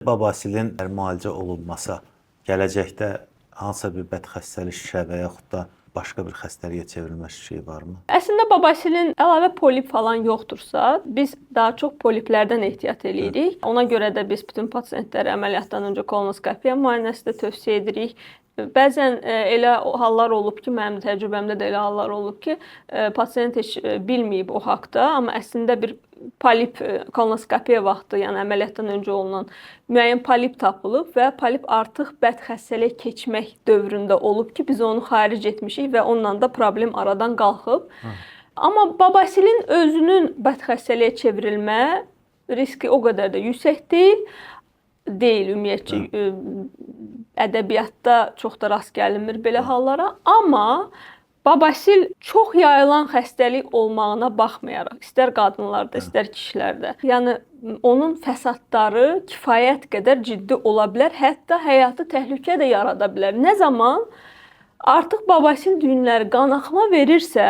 Babasilin müalicə olunmasa, gələcəkdə hansısa bir bədxəstəlik şişə və yaxud da başqa bir xəstəliyə çevrilmə şeyi varmı? Əslində babasilin əlavə polip falan yoxdursa, biz daha çox poliplərdən ehtiyat eləyirik. Ona görə də biz bütün pasientlərə əməliyyatdan öncə kolonoskopiya müayinəsi də tövsiyə edirik. Bəzən elə hallar olub ki, mənim təcrübəmdə də elə hallar olub ki, pasient heç bilməyib o haqqda, amma əslində bir polip kolonoskopiya vaxtı, yəni əməliyyatdan öncə olunan müəyyən polip tapılıb və polip artıq bədxəstəliyə keçmək dövründə olub ki, biz onu xaric etmişik və onunla da problem aradan qalxıb. Amma babasilin özünün bədxəstəliyə çevrilmə riski o qədər də yüksək deyil ümumiyyətcə. Ədəbiyyatda çox da rast gəlinmir belə hallara, amma babasil çox yayılan xəstəlik olmağına baxmayaraq, istər qadınlarda, istər kişilərdə, yəni onun fəsadları kifayət qədər ciddi ola bilər, hətta həyatı təhlükə də yarada bilər. Nə zaman artıq babasil düyünləri qanaxma verirsə,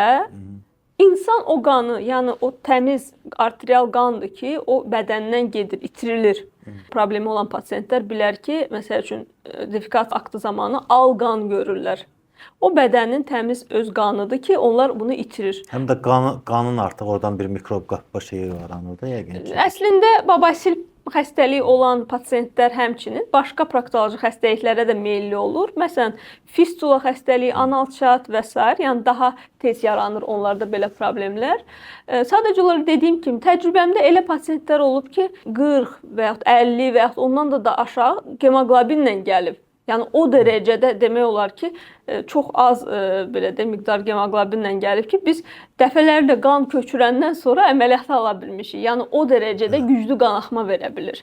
insan o qanı, yəni o təmiz arterial qandır ki, o bədəndən gedir, itirilir. Problemi olan pasientlər bilər ki, məsəl üçün defikasiya aktı zamanı al qan görürlər. O bədənin təmiz öz qanıdır ki, onlar bunu itirir. Həm də qanın artıq oradan bir mikrob qapma şeyi yaranır da yəqin ki. Əslində babasil xəstəliyi olan pasientlər həmçinin başqa proktoloji xəstəliklərə də meylli olur. Məsələn, fistula xəstəliyi, anal çat və s. yəni daha tez yaranır onlarda belə problemlər. Sadəcə olaraq dediyim kimi təcrübəmdə elə pasientlər olub ki, 40 və yaxud 50 və yaxud ondan da aşağı hemoqlobinlə gəlib. Yəni o dərəcədə demək olar ki, çox az belə də miqdar hemoqlobinlə gəlib ki, biz dəfələrlə qan köçürəndən sonra əməliyyata ala bilmişik. Yəni o dərəcədə güclü qanaxma verə bilir.